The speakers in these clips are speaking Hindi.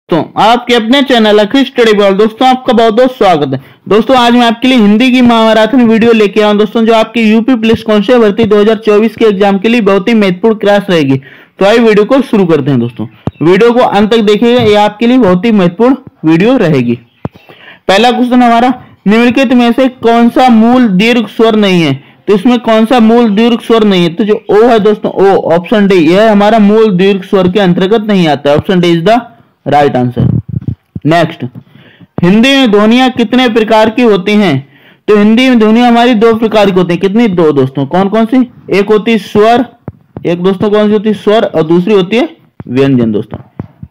तो आपके अपने चैनल अखिल स्टडी बॉल दोस्तों आपका बहुत बहुत स्वागत है। दोस्तों आज मैं आपके लिए हिंदी की महामैराथन वीडियो लेके आया हूं दोस्तों, जो आपकी यूपी पुलिस कांस्टेबल भर्ती 2024 के एग्जाम के लिए बहुत ही महत्वपूर्ण क्लास रहेगी। तो आइए वीडियो को शुरू करते हैं दोस्तों, वीडियो को अंत तक देखिएगा, ये आपके लिए बहुत ही महत्वपूर्ण वीडियो रहेगी। पहला क्वेश्चन हमारा, निम्नलिखित में से कौन सा मूल दीर्घ स्वर नहीं है? तो इसमें कौन सा मूल दीर्घ स्वर नहीं है? तो जो ओ है दोस्तों, ओ ऑप्शन डी, यह हमारा मूल दीर्घ स्वर के अंतर्गत नहीं आता है। Option D is the right answer. Next, Hindi में ध्वनियां कितने प्रकार की होती हैं? तो हिंदी में ध्वनियां हमारी दो प्रकार की होती हैं। कितनी? दो दोस्तों। कौन कौन सी? एक होती है स्वर, एक दोस्तों कौन सी होती है? स्वर, और दूसरी होती है व्यंजन दोस्तों।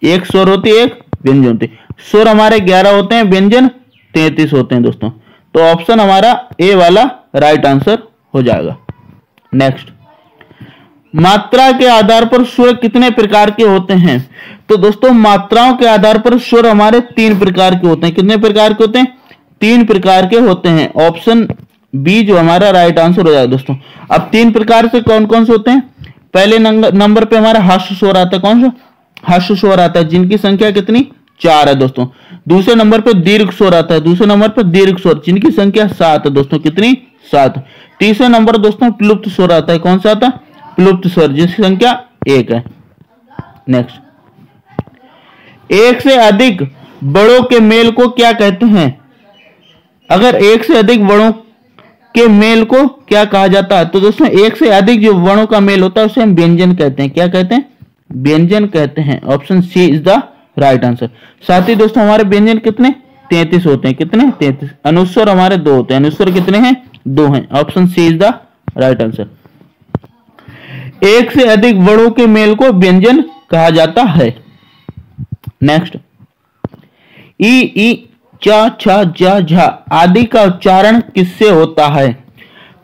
एक स्वर होती है, एक व्यंजन होती है। स्वर हमारे 11 होते हैं, व्यंजन 33 होते हैं दोस्तों। तो ऑप्शन हमारा ए वाला राइट आंसर हो जाएगा। नेक्स्ट, मात्रा के आधार पर स्वर कितने प्रकार के होते हैं? तो दोस्तों मात्राओं के आधार पर स्वर हमारे 3 प्रकार के होते हैं। कितने प्रकार के होते हैं? 3 प्रकार के होते हैं। ऑप्शन बी जो हमारा राइट आंसर हो जाएगा दोस्तों। अब 3 प्रकार से कौन कौन से होते हैं? पहले नंबर पे हमारा हास्य स्वर आता है। कौन सा? हास्य स्वर आता है, जिनकी संख्या कितनी? 4 है दोस्तों। दूसरे नंबर पे दीर्घ स्वर आता है। दूसरे नंबर पे दीर्घ स्वर, जिनकी संख्या 7 है दोस्तों। कितनी? 7। तीसरे नंबर दोस्तों प्लुप्त स्वर आता है। कौन सा आता है? प्लुप्त स्वर, जिसकी संख्या 1 है। नेक्स्ट, एक से अधिक बड़ों के मेल को क्या कहते हैं? अगर एक से अधिक वर्णों के मेल को क्या कहा जाता है? तो दोस्तों एक से अधिक जो वर्णों का मेल होता है उसे हम व्यंजन कहते हैं। क्या कहते हैं? व्यंजन कहते हैं। Option C is the right answer. साथ ही दोस्तों हमारे व्यंजन कितने? 33 होते हैं। कितने? 33। अनुस्वर हमारे 2 होते हैं। अनुस्वर कितने हैं? 2 हैं। Option C is the right answer. एक से अधिक वर्णों के मेल को व्यंजन कहा जाता है। नेक्स्ट, ई चा छा जा झा आदि का उच्चारण किससे होता है?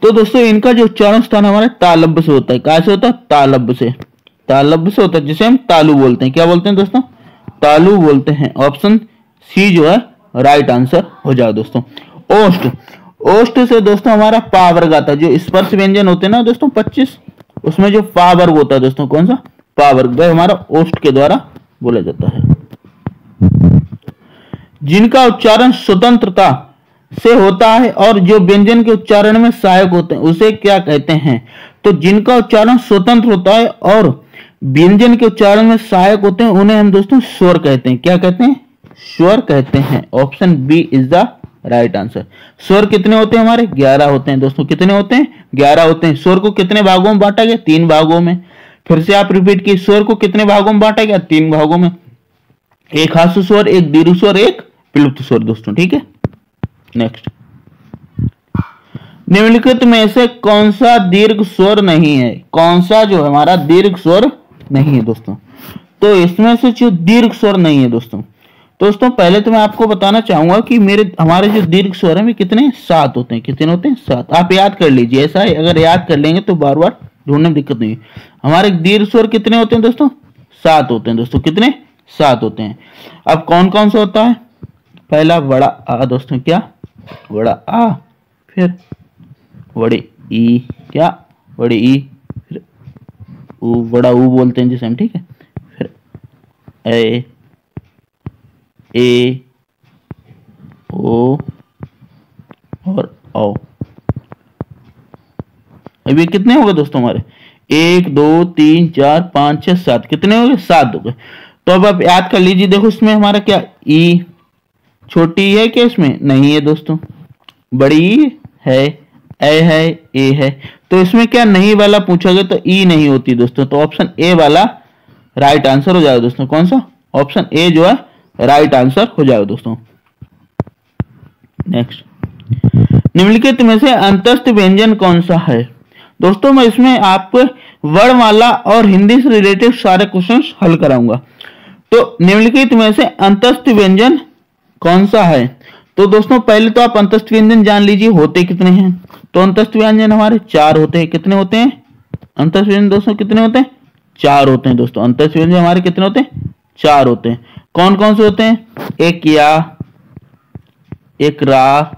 तो दोस्तों इनका जो उच्चारण स्थान हमारे तालब्य से होता है। कैसे होता है? तालब्य से। तालब्य से होता है, जिसे हम तालु बोलते हैं। क्या बोलते हैं दोस्तों? तालु बोलते हैं। ऑप्शन सी जो है राइट आंसर हो जाएगा दोस्तों। ओष्ठ, ओष्ठ से दोस्तों हमारा पा वर्ग आता है। जो स्पर्श व्यंजन होते हैं ना दोस्तों 25, उसमें जो पा वर्ग होता है दोस्तों, कौन सा? पा वर्ग, वह हमारा ओष्ठ के द्वारा बोला जाता है। जिनका उच्चारण स्वतंत्रता से होता है और जो व्यंजन के उच्चारण में सहायक होते हैं उसे क्या कहते हैं? तो जिनका उच्चारण स्वतंत्र होता है और व्यंजन के उच्चारण में सहायक होते हैं उन्हें हम दोस्तों स्वर कहते हैं। क्या कहते हैं? स्वर कहते हैं। Option B is the right answer. स्वर कितने होते हैं हमारे? 11 होते हैं दोस्तों। कितने होते हैं? 11 होते हैं। स्वर को कितने भागों में बांटा गया? 3 भागों में। फिर से आप रिपीट कीजिए, स्वर को कितने भागों में बांटा गया? 3 भागों में। एक हास्य स्वर, एक दीर्घ स्वर, एक प्लुप्त स्वर दोस्तों। ठीक है। नेक्स्ट, निम्नलिखित में से कौन सा दीर्घ स्वर नहीं है? कौन सा जो हमारा दीर्घ स्वर नहीं है दोस्तों? तो इसमें से जो दीर्घ स्वर नहीं है दोस्तों पहले तो मैं आपको बताना चाहूंगा कि हमारे जो दीर्घ स्वर है कितने? 7 होते हैं। कितने होते हैं? 7। आप याद कर लीजिए, ऐसा है अगर याद कर लेंगे तो बार बार ढूंढने में दिक्कत नहीं। हमारे दीर्घ स्वर कितने होते हैं दोस्तों? 7 होते हैं दोस्तों। कितने? 7 होते हैं। अब कौन कौन सा होता है? पहला बड़ा आ दोस्तों। क्या? बड़ा आ। फिर बड़े ई। क्या? बड़े ई। फिर ऊ, बड़ा ऊ बोलते हैं जिसे हम। ठीक है। फिर ए ओ और औ। अभी कितने हो गए दोस्तों हमारे? 1 2 3 4 5 6 7। कितने हो गए? 7 हो गए। तो अब आप याद कर लीजिए। देखो इसमें हमारा क्या ई छोटी है क्या? इसमें नहीं है दोस्तों। बड़ी है, ए है, ए है। तो इसमें क्या नहीं वाला पूछा गया तो ई नहीं होती दोस्तों। तो ऑप्शन ए वाला राइट आंसर हो जाएगा दोस्तों। कौन सा? ऑप्शन ए जो है राइट आंसर हो जाएगा दोस्तों। नेक्स्ट, निम्नलिखित में से अंतस्थ व्यंजन कौन सा है? दोस्तों मैं इसमें आपको वर्णमाला और हिंदी से रिलेटेड सारे क्वेश्चंस हल कराऊंगा। तो निम्नलिखित में से अंतस्थ व्यंजन कौन सा है? तो दोस्तों पहले तो आप अंतस्थ व्यंजन जान लीजिए होते कितने हैं। तो अंतस्थ व्यंजन हमारे 4 होते हैं। कितने होते हैं? अंतस्थ व्यंजन दोस्तों कितने होते हैं? 4 होते हैं दोस्तों। अंतस्थ व्यंजन हमारे कितने होते हैं? 4 होते हैं। कौन कौन से होते हैं? एक या, एक रा,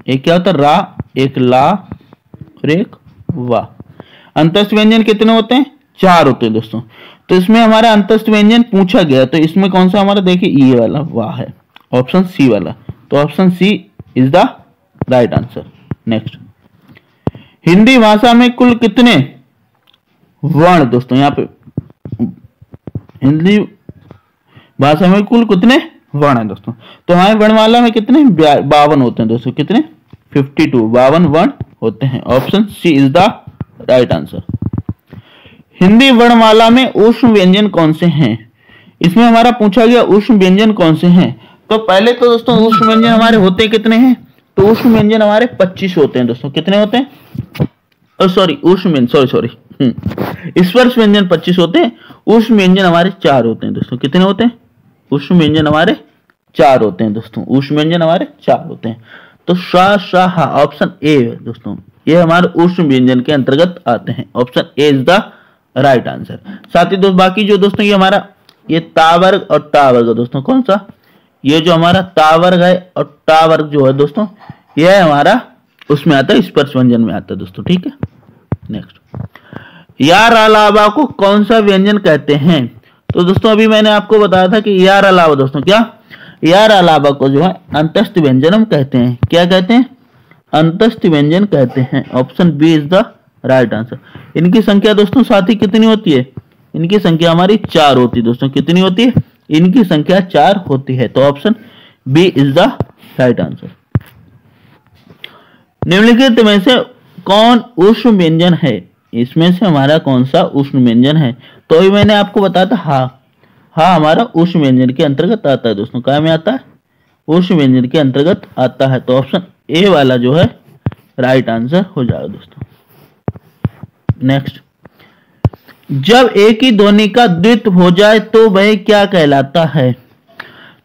एक क्या होता है? रा, एक ला और एक वा। अंतस्थ व्यंजन कितने होते हैं? 4 होते हैं दोस्तों। तो इसमें हमारा अंतस्थ व्यंजन पूछा गया, तो इसमें कौन सा हमारा देखिए ये वाला वाह है, ऑप्शन सी वाला। तो option C is the right answer. Next, Hindi भाषा में कुल कितने वर्ण दोस्तों, यहाँ पे हिंदी भाषा में कुल कितने वर्ण है दोस्तों। तो हमारे वर्णमाला में कितने 52 होते हैं दोस्तों, कितने 52 52 वर्ण होते हैं। Option C is the right answer. Hindi वर्णमाला में ऊष्म व्यंजन कौन से हैं, इसमें हमारा पूछा गया ऊष्म व्यंजन कौन से हैं। तो पहले तो दोस्तों ऊष्म व्यंजन हमारे होते कितने हैं, तो ऊष्म व्यंजन हमारे 25 होते हैं दोस्तों। कितने होते हैं, सॉरी ऊष्म व्यंजन सॉरी स्पर्श व्यंजन 25 होते हैं, ऊष्म व्यंजन हमारे 4 होते हैं दोस्तों। कितने होते हैं, ऊष्म व्यंजन हमारे 4 होते हैं दोस्तों, ऊष्म व्यंजन हमारे 4 होते हैं। तो सा सा हा ऑप्शन ए दोस्तों, ये हमारे ऊष्म व्यंजन के अंतर्गत आते हैं। Option A is the right answer. साथ ही दोस्तों बाकी जो दोस्तों ये हमारा ये तावर्ग और टावर्ग दोस्तों, कौन सा, ये जो हमारा तावर्ग है और टावर्ग जो है दोस्तों, यह हमारा उसमें आता है, स्पर्श व्यंजन में आता है दोस्तों। ठीक है। नेक्स्ट, यार अलावा को कौन सा व्यंजन कहते हैं। तो दोस्तों अभी मैंने आपको बताया था कि यार अलावा दोस्तों, क्या यार अलावा को जो है अंतस्थ व्यंजन हम कहते हैं। क्या कहते हैं, अंतस्थ व्यंजन कहते हैं। Option B is the right answer. इनकी संख्या दोस्तों साथ ही कितनी होती है, इनकी संख्या हमारी 4 होती है दोस्तों। कितनी होती है, इनकी संख्या 4 होती है। तो option B is the right answer. निम्नलिखित में से कौन ऊष्म व्यंजन है, इसमें से हमारा कौन सा ऊष्म व्यंजन है। तो अभी मैंने आपको बताया था हा हमारा ऊष्म व्यंजन के अंतर्गत आता है दोस्तों। क्या में आता है, ऊष्म व्यंजन के अंतर्गत आता है। तो ऑप्शन ए वाला जो है राइट आंसर हो जाएगा दोस्तों। नेक्स्ट, जब एक ही ध्वनि का द्वित्व हो जाए तो वह क्या कहलाता है।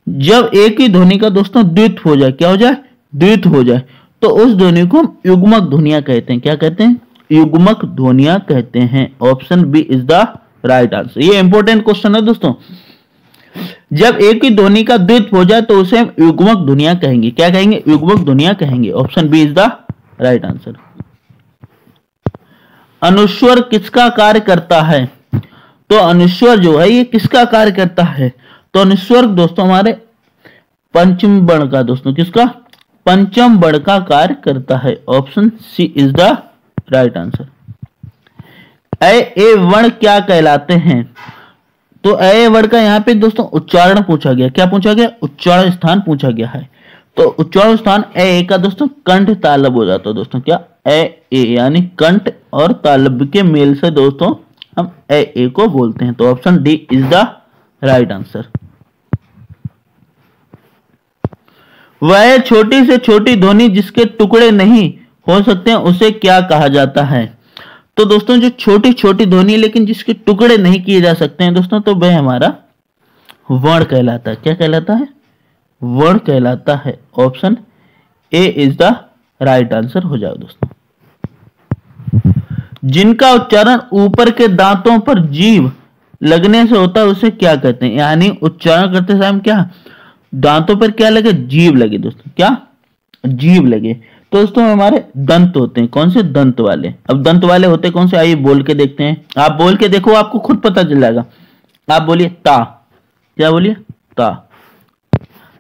जब एक ही ध्वनि का दोस्तों द्वित्व हो जाए, क्या हो जाए, द्वित्व हो जाए, तो उस ध्वनि को हम युग्मक ध्वनियां कहते हैं। क्या कहते हैं, युग्मक ध्वनियां कहते हैं। Option B is the right answer. ये इंपॉर्टेंट क्वेश्चन है दोस्तों। जब एक ही ध्वनि का द्वित्व हो जाए तो उसे हम युग्मक ध्वनियां कहेंगे। क्या कहेंगे, युग्मक ध्वनियां कहेंगे। Option B is the right answer. अनुस्वर किसका कार्य करता है। तो अनुस्वर जो है ये किसका कार्य करता है। तो अनुस्वर दोस्तों हमारे पंचम वर्ण का दोस्तों, किसका, पंचम वर्ण का कार्य करता है। Option C is the right answer. ए वर्ण क्या कहलाते हैं। तो ए वर्ण का यहाँ पे दोस्तों उच्चारण पूछा गया। क्या पूछा गया, उच्चारण स्थान पूछा गया है। तो उच्चारण स्थान ए का दोस्तों कंठ तालब हो जाता है दोस्तों। क्या, ए यानी कंठ और तालब के मेल से दोस्तों हम ए को बोलते हैं। तो option D is the right answer. वह छोटी से छोटी ध्वनि जिसके टुकड़े नहीं हो सकते हैं उसे क्या कहा जाता है। तो दोस्तों जो छोटी छोटी ध्वनि लेकिन जिसके टुकड़े नहीं किए जा सकते हैं दोस्तों, तो वह हमारा वर्ण कहलाता है। क्या कहलाता है, वर्ण कहलाता है। Option A is the right answer हो जाएगा दोस्तों। जिनका उच्चारण ऊपर के दांतों पर जीभ लगने से होता है उसे क्या कहते हैं। यानी उच्चारण करते समय क्या दांतों पर क्या लगे, जीभ लगे दोस्तों। क्या, जीभ लगे। तो दोस्तों हमारे दंत होते हैं, कौन से, दंत वाले। अब दंत वाले होते कौन से, आइए बोल के देखते हैं। आप बोल के देखो, आपको खुद पता चल जाएगा। आप बोलिए ता। क्या बोलिए, ता।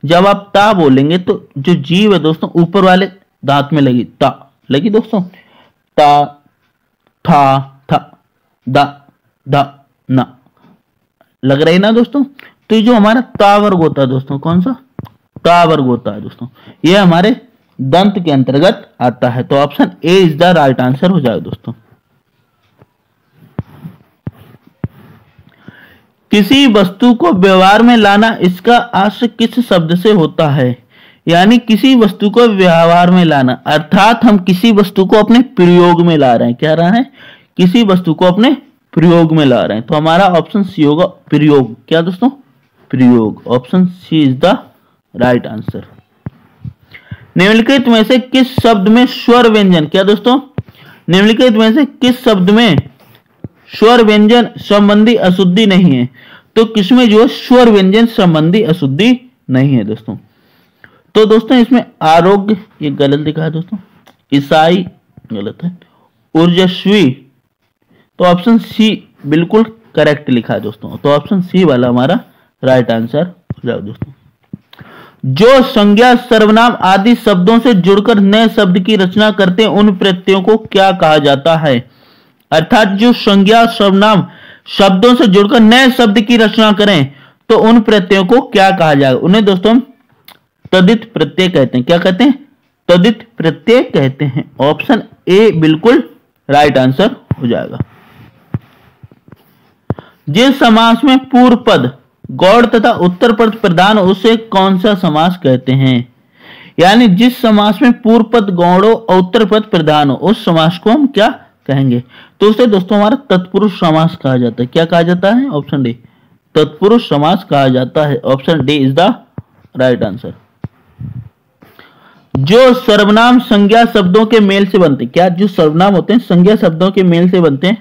जब आप ता बोलेंगे तो जो जीभ है दोस्तों ऊपर वाले दांत में लगी, ता लगी दोस्तों। ता, था, था, दा, दा, ना लग रही ना दोस्तों। तो ये जो हमारा ता वर्ग होता है दोस्तों, कौन सा, ता वर्ग होता है दोस्तों, ये हमारे दंत के अंतर्गत आता है। तो option A is the right answer हो जाएगा दोस्तों। किसी वस्तु को व्यवहार में लाना, इसका आश्रय किस शब्द से होता है। यानी किसी वस्तु को व्यवहार में लाना, अर्थात हम किसी वस्तु को अपने प्रयोग में ला रहे हैं। क्या रहा है, किसी वस्तु को अपने प्रयोग में ला रहे हैं। तो हमारा ऑप्शन सी होगा प्रयोग। क्या दोस्तों, प्रयोग। Option C is the right answer. निम्नलिखित में से किस शब्द में स्वर व्यंजन, क्या दोस्तों, निम्नलिखित में से किस शब्द में स्वर व्यंजन संबंधी अशुद्धि नहीं है। तो किसमें जो स्वर व्यंजन संबंधी अशुद्धि नहीं है दोस्तों। तो दोस्तों इसमें आरोग्य, ये गलत लिखा है दोस्तों, ईसाई गलत है, ऊर्जस्वी। तो ऑप्शन सी बिल्कुल करेक्ट लिखा है दोस्तों। तो ऑप्शन सी वाला हमारा राइट आंसर हो जाएगा दोस्तों। जो संज्ञा सर्वनाम आदि शब्दों से जुड़कर नए शब्द की रचना करते हैं उन प्रत्ययों को क्या कहा जाता है? अर्थात जो संज्ञा सर्वनाम शब्दों से जुड़कर नए शब्द की रचना करें तो उन प्रत्ययों को क्या कहा जाएगा? उन्हें दोस्तों तदित प्रत्यय कहते हैं। क्या कहते हैं? तदित प्रत्यय कहते हैं। ऑप्शन ए बिल्कुल राइट आंसर हो जाएगा। जिस समास में पूर्व पद गौड़ तथा उत्तर पद प्रधान उसे कौन सा समास कहते हैं? यानी जिस समास में पूर्व पद गौड़ हो और उत्तर पद प्रधान हो उस समास को हम क्या कहेंगे? तो उसे दोस्तों हमारा तत्पुरुष समास कहा जाता है। क्या कहा जाता है? ऑप्शन डी तत्पुरुष समास कहा जाता है। Option D is the right answer. जो सर्वनाम संज्ञा शब्दों के मेल से बनते, क्या जो सर्वनाम होते हैं संज्ञा शब्दों के मेल से बनते हैं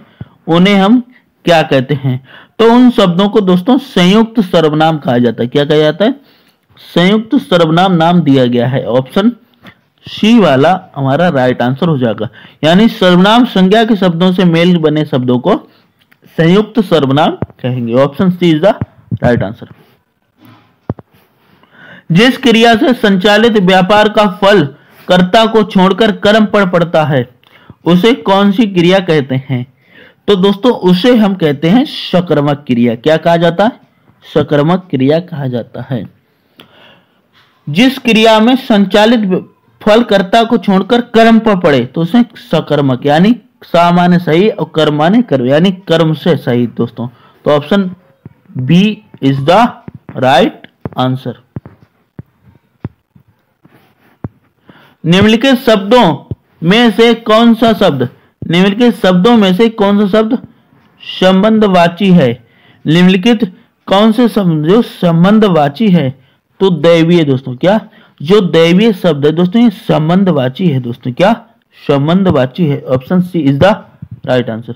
उन्हें हम क्या कहते हैं? तो उन शब्दों को दोस्तों संयुक्त सर्वनाम कहा जाता है। क्या कहा जाता है? संयुक्त सर्वनाम नाम दिया गया है। ऑप्शन सी वाला हमारा राइट आंसर हो जाएगा। यानी सर्वनाम संज्ञा के शब्दों से मेल बने शब्दों को संयुक्त सर्वनाम कहेंगे। Option C is the right answer. जिस क्रिया से संचालित व्यापार का फल कर्ता को छोड़कर कर्म पर पड़ता है उसे कौन सी क्रिया कहते हैं? तो दोस्तों उसे हम कहते हैं सकर्मक क्रिया। क्या कहा जाता है? सकर्मक क्रिया कहा जाता है। जिस क्रिया में संचालित फल कर्ता को छोड़कर कर्म पर पड़े तो उसे सकर्मक, यानी सा माने सही और कर्म माने कर्म, यानी कर्म से सही दोस्तों। तो option B is the right answer. निम्नलिखित शब्दों में से कौन सा शब्द संबंधवाची है? निम्नलिखित कौन से शब्द जो संबंधवाची है? तो दैवीय दोस्तों। क्या जो दैवीय शब्द है दोस्तों ये संबंधवाची है दोस्तों। क्या संबंधवाची है? Option C is the right answer.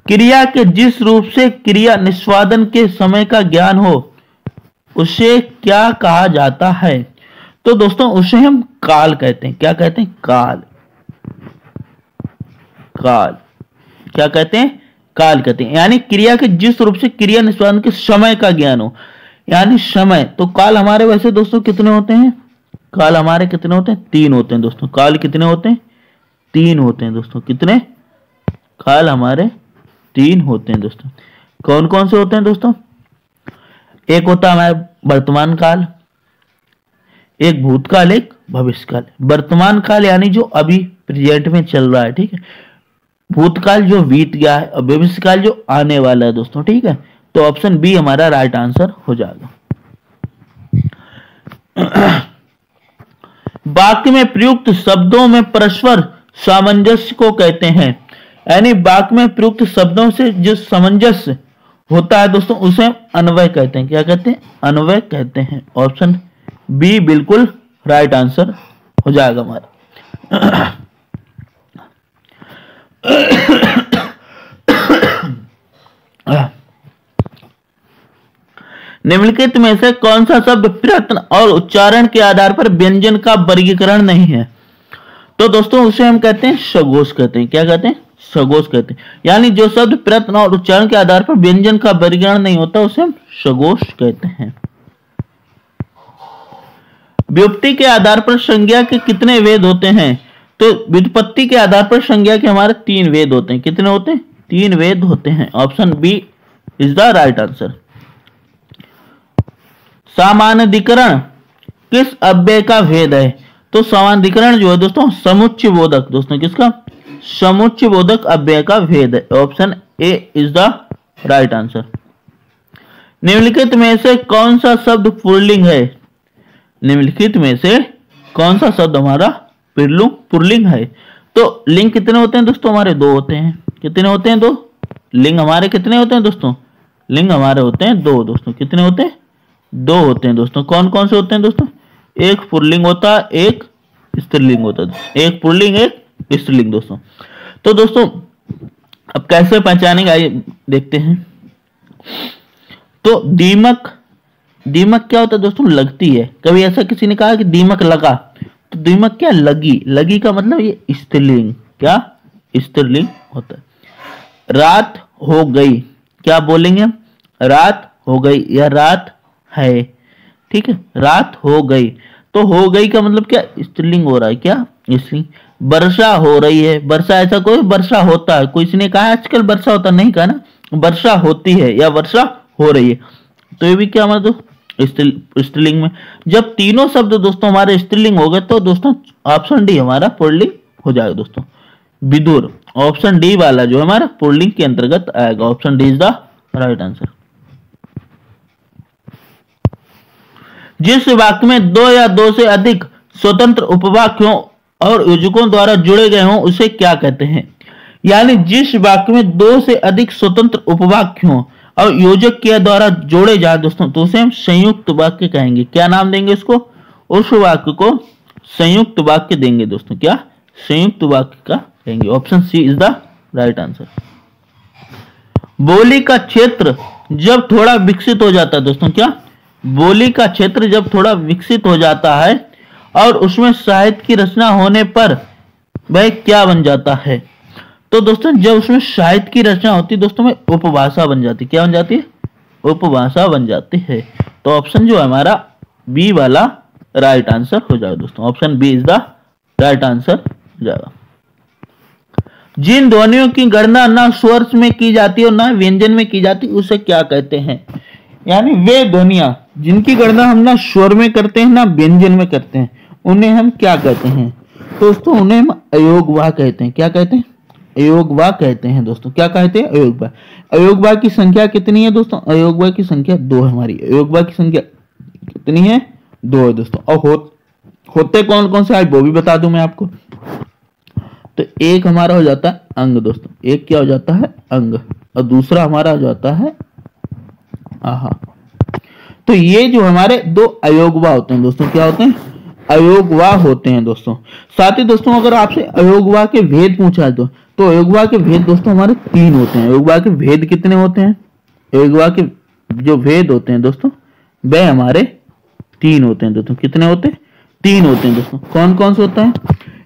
क्रिया के जिस रूप से क्रिया निष्पादन के समय का ज्ञान हो उसे क्या कहा जाता है? तो दोस्तों उसे हम काल कहते हैं। क्या कहते हैं? काल। क्या कहते हैं? काल कहते हैं। यानी क्रिया के जिस रूप से क्रिया निष्पादन के समय का ज्ञान हो, यानी समय। तो काल हमारे वैसे दोस्तों कितने होते हैं? काल हमारे कितने होते हैं? 3 होते हैं दोस्तों। काल कितने होते हैं? 3 होते हैं दोस्तों। कितने? काल हमारे 3 होते हैं दोस्तों। कौन कौन से होते हैं दोस्तों? एक होता है हमारा वर्तमान काल, एक भूतकाल, एक भविष्यकाल। वर्तमान काल यानी जो अभी प्रेजेंट में चल रहा है, ठीक है। भूतकाल जो बीत गया है और भविष्यकाल जो आने वाला है दोस्तों, ठीक है। तो ऑप्शन बी हमारा राइट आंसर हो जाएगा। वाक्य में प्रयुक्त शब्दों में परस्पर सामंजस्य को कहते हैं। यानी वाक्य में प्रयुक्त शब्दों से जो सामंजस्य होता है दोस्तों उसे हम अन्वय कहते हैं। क्या कहते हैं? अन्वय कहते हैं। ऑप्शन बी बिल्कुल राइट आंसर हो जाएगा हमारा। निम्नलिखित में से कौन सा शब्द प्रयत्न और उच्चारण के आधार पर व्यंजन का वर्गीकरण नहीं है? तो दोस्तों उसे हम कहते हैं सघोष कहते हैं। क्या कहते हैं? सघोष कहते हैं। यानी जो शब्द प्रयत्न और उच्चारण के आधार पर व्यंजन का वर्गीकरण नहीं होता उसे हम सघोष कहते हैं। व्युत्पत्ति के आधार पर संज्ञा के कितने वेद होते हैं? तो व्युत्पत्ति के आधार पर संज्ञा के हमारे 3 वेद होते हैं। कितने होते हैं? 3 वेद होते हैं। Option B is the right answer. सामान्यधिकरण किस अव्यय का भेद है? तो सामान्यधिकरण जो है दोस्तों समुच्चय बोधक दोस्तों, किसका? समुच्चय बोधक अव्यय का भेद है। Option A is the right answer. निम्नलिखित में से कौन सा शब्द पुल्लिंग है? निम्नलिखित में से कौन सा शब्द हमारा पुल्लिंग है? तो लिंग कितने होते हैं दोस्तों? हमारे 2 होते हैं। कितने होते हैं? 2 लिंग हमारे कितने होते हैं दोस्तों? लिंग हमारे होते हैं 2 दोस्तों। कितने होते हैं? 2 होते हैं दोस्तों। कौन कौन से होते हैं दोस्तों? एक पुल्लिंग होता है, एक स्त्रीलिंग होता है। एक पुल्लिंग, एक स्त्रीलिंग दोस्तों। तो दोस्तों अब कैसे पहचानेंगे आइए देखते हैं। तो दीमक क्या होता है दोस्तों? लगती है। कभी ऐसा किसी ने कहा कि दीमक लगा, तो दीमक क्या? लगी का मतलब ये स्त्रीलिंग, क्या? स्त्रीलिंग होता है। रात हो गई, क्या बोलेंगे हम? रात हो गई या रात है। ठीक है, रात हो गई। तो हो गई का मतलब क्या? स्त्रीलिंग हो रहा है, क्या स्त्रीलिंग। वर्षा हो रही है, वर्षा ऐसा कोई वर्षा होता है, कोई ने कहा आजकल वर्षा होता नहीं कहा ना, वर्षा होती है या वर्षा हो रही है। तो ये भी क्या मतलब स्त्रीलिंग में। जब तीनों शब्द दोस्तों हमारे स्त्रीलिंग हो गए तो दोस्तों ऑप्शन डी हमारा पुल्लिंग हो जाएगा दोस्तों, विदुर। ऑप्शन डी वाला जो हमारा पुल्लिंग के अंतर्गत आएगा। Option D is the right answer. जिस वाक्य में दो या दो से अधिक स्वतंत्र उपवाक्यों और योजकों द्वारा जुड़े गए हों उसे क्या कहते हैं? यानी जिस वाक्य में दो से अधिक स्वतंत्र उपवाक्यों और योजक के द्वारा जोड़े जाए दोस्तों तो उसे हम संयुक्त वाक्य कहेंगे। क्या नाम देंगे उसको? उस वाक्य को संयुक्त वाक्य देंगे दोस्तों। क्या? संयुक्त वाक्य का कहेंगे। Option C is the right answer. बोली का क्षेत्र जब थोड़ा विकसित हो जाता है दोस्तों, क्या? बोली का क्षेत्र जब थोड़ा विकसित हो जाता है और उसमें साहित्य की रचना होने पर वह क्या बन जाता है? तो दोस्तों जब उसमें साहित्य की रचना होती है दोस्तों में उपभाषा बन जाती है। क्या बन जाती है? उपभाषा बन जाती है। तो ऑप्शन जो है हमारा बी वाला राइट आंसर हो जाएगा दोस्तों। Option B is the right answer हो जाएगा। जिन ध्वनियों की गणना ना स्वर में की जाती है और ना व्यंजन में की जाती उसे क्या कहते हैं? यानी वे ध्वनियां जिनकी गणना हम ना स्वर में करते हैं ना व्यंजन में करते हैं उन्हें हम क्या कहते हैं? दोस्तों उन्हें हम अयोगवाह कहते हैं। क्या कहते हैं? अयोगवाह कहते हैं दोस्तों। क्या कहते हैं? अयोगवाह। अयोगवाह की संख्या कितनी है दोस्तों? अयोगवाह की संख्या 2 है हमारी। अयोगवाह की संख्या कितनी है? 2 है दोस्तों। और होते कौन कौन से आज वो भी बता दूं मैं आपको। तो एक हमारा हो जाता है अंग दोस्तों। एक क्या हो जाता है? अंग। और दूसरा हमारा हो जाता है आहा। तो ये जो हमारे 2 अयोगवाह होते हैं दोस्तों, क्या होते हैं? अयोगवाह होते हैं दोस्तों। साथ ही दोस्तों अगर आपसे अयोगवाह के भेद पूछा है तो अयोगवाह के भेद दोस्तों हमारे 3 होते हैं। अयोगवाह के भेद कितने होते हैं? अयोगवाह के जो भेद होते हैं दोस्तों वह हमारे 3 होते हैं दोस्तों। कितने होते हैं? 3 होते हैं दोस्तों। कौन कौन से होता है?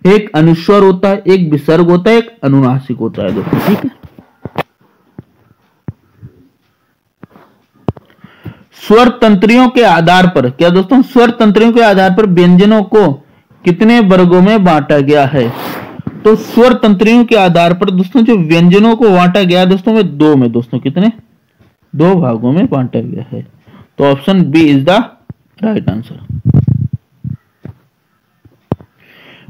एक अनुस्वर होता है, एक विसर्ग होता है, एक अनुनासिक होता है दोस्तों। ठीक है। स्वर तंत्रियों के आधार पर, क्या दोस्तों? स्वर तंत्रियों के आधार पर व्यंजनों को कितने वर्गों में बांटा गया है? तो स्वर तंत्रियों के आधार पर दोस्तों जो व्यंजनों को बांटा गया दोस्तों में 2 में दोस्तों। कितने? 2 भागों में बांटा गया है। तो option B is the right answer.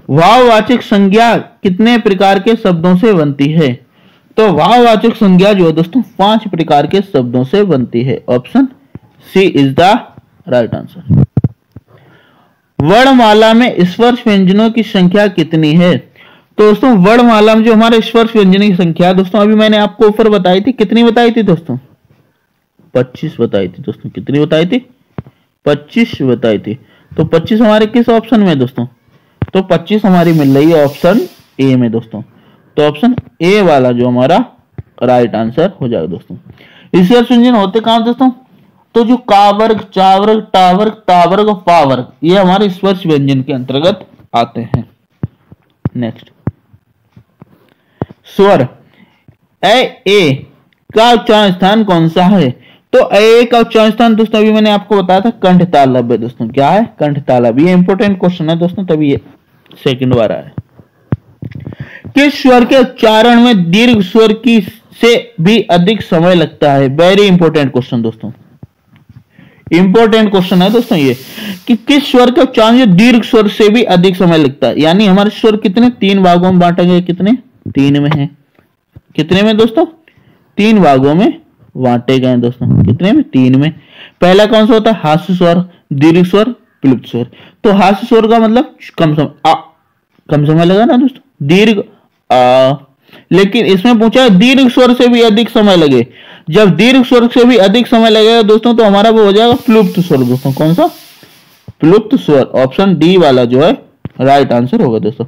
वाववाचक संज्ञा कितने प्रकार के शब्दों से बनती है? तो वाववाचक संज्ञा जो है दोस्तों 5 प्रकार के शब्दों से बनती है। Option C is the right answer. वर्णमाला में स्पर्श व्यंजनों की संख्या कितनी है? तो दोस्तों वर्णमाला में जो हमारे स्पर्श व्यंजनों की संख्या दोस्तों अभी मैंने आपको ऊपर बताई थी। कितनी बताई थी दोस्तों? 25 बताई थी दोस्तों। कितनी बताई थी? 25 बताई थी। तो 25 हमारे किस ऑप्शन में है दोस्तों? तो 25 हमारी मिल रही है ऑप्शन ए में दोस्तों। तो ऑप्शन ए वाला जो हमारा राइट आंसर हो जाएगा दोस्तों। स्पर्श व्यंजन होते कहां दोस्तों? तो जो का वर्ग, चा वर्ग, टा वर्ग, ता वर्ग और पा वर्ग ये हमारे स्पर्श व्यंजन के अंतर्गत आते हैं। नेक्स्ट, स्वर ए का उच्चारण स्थान कौन सा है? तो ए का उच्चारण स्थान दोस्तों अभी मैंने आपको बताया था कंठ तालव्य दोस्तों। क्या है? कंठ तालव्य। ये इंपॉर्टेंट क्वेश्चन है दोस्तों, तभी ये सेकंड बार आया। किस स्वर के उच्चारण में दीर्घ स्वर की से भी अधिक समय लगता है? वेरी इंपॉर्टेंट क्वेश्चन दोस्तों। इंपॉर्टेंट क्वेश्चन है दोस्तों ये कि किस स्वर का उच्चारण दीर्घ स्वर से भी अधिक समय लगता है। यानी हमारे स्वर कितने 3 भागों में बांटे गए? कितने? 3 में है। कितने में दोस्तों? 3 भागों में बांटे गए दोस्तों। कितने में? 3 में। पहला कौन सा होता है? हास्य स्वर, दीर्घ स्वर, प्लुप्त स्वर। तो हास्य स्वर का मतलब कम समय लगा ना दोस्तों, दीर्घ आ। लेकिन इसमें पूछा है दीर्घ स्वर से भी अधिक समय लगे। जब दीर्घ स्वर से भी अधिक समय लगेगा दोस्तों तो हमारा वो हो जाएगा प्लुप्त स्वर दोस्तों। कौन सा? प्लुप्त स्वर। ऑप्शन डी वाला जो है राइट आंसर होगा दोस्तों।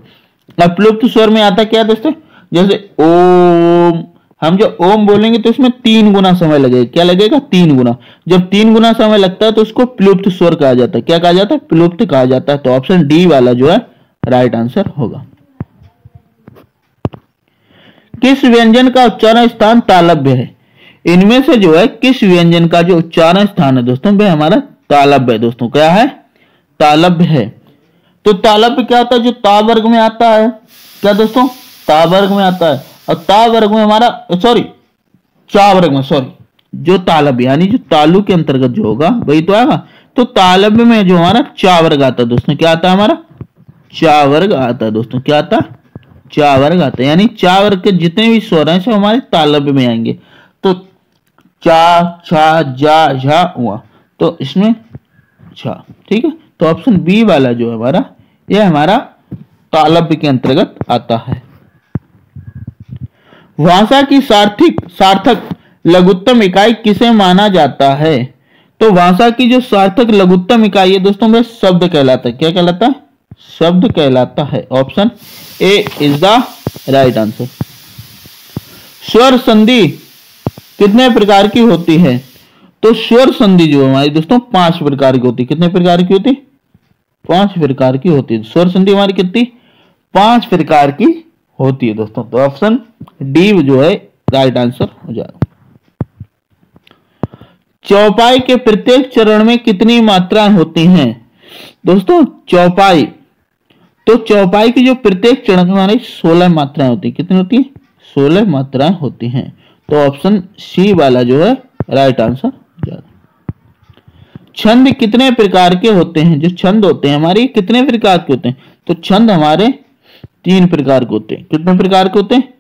अब प्लुप्त स्वर में आता क्या दोस्तों? जैसे ओम, हम जो ओम बोलेंगे तो इसमें 3 गुना समय लगेगा। क्या लगेगा? 3 गुना। जब 3 गुना समय लगता है तो उसको प्लुप्त स्वर कहा जाता है। क्या कहा जाता है? प्लुप्त कहा जाता है। तो ऑप्शन डी वाला जो है राइट आंसर होगा। किस व्यंजन का उच्चारण स्थान तालव्य है? इनमें से जो है किस व्यंजन का जो उच्चारण स्थान है दोस्तों वह हमारा तालव्य है दोस्तों। क्या है? तालव्य है। तो तालव्य क्या होता है? जो ता वर्ग में आता है। क्या दोस्तों? ता वर्ग में आता है। और ता वर्ग में हमारा चा वर्ग में जो तालव्य यानी जो तालु के अंतर्गत जो होगा वही तो आएगा। तो तालव्य में जो हमारा चा वर्ग आता है दोस्तों, क्या आता है? हमारा चा वर्ग आता है दोस्तों। क्या आता है? चा वर्ग आता है। यानी चा वर्ग के जितने भी स्वर हैं सब हमारे तालव्य में आएंगे। तो चा, छा, जा, झा, हुआ, तो इसमें छा। ठीक है, तो ऑप्शन बी वाला जो है हमारा, यह हमारा तालव्य के अंतर्गत आता है। भाषा की सार्थक लघुत्तम इकाई किसे माना जाता है? तो भाषा की जो सार्थक लघुत्तम इकाई है दोस्तों वह शब्द कहलाता है। क्या कहलाता है? शब्द कहलाता है। Option A is the right answer. स्वर संधि कितने प्रकार की होती है? तो स्वर संधि जो हमारी दोस्तों 5 प्रकार की होती है। कितने प्रकार की होती? 5 प्रकार की होती है। स्वर संधि हमारी कितनी? 5 प्रकार की होती है दोस्तों। तो ऑप्शन डी जो है राइट आंसर हो जाएगा। चौपाई के प्रत्येक चरण में कितनी मात्राएं होती हैं? दोस्तों चौपाई, तो चौपाई की जो प्रत्येक चरण में हमारी 16 मात्राएं होती है। कितनी होती है? 16 मात्राएं होती हैं। तो ऑप्शन सी वाला जो है राइट आंसर हो जाएगा। छंद कितने प्रकार के होते हैं? जो छंद होते हैं हमारे कितने प्रकार के होते हैं? तो छंद हमारे 3 प्रकार के होते हैं। कितने प्रकार के होते हैं?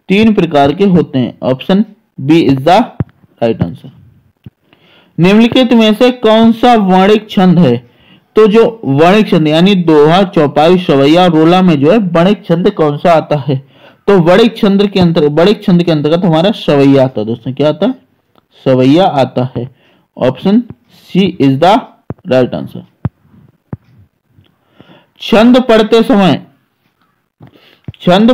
3 प्रकार के होते हैं। Option B is the right answer. निम्नलिखित में से कौन सा वर्णिक छंद है? तो जो वर्णिक छंद यानी दोहा, चौपाई, सवैया, रोला में जो है वर्णिक छंद कौन सा आता है? तो वर्णिक छंद के अंतर्गत हमारा सवैया आता है दोस्तों। क्या आता है? सवैया आता है। Option C is the right answer. छंद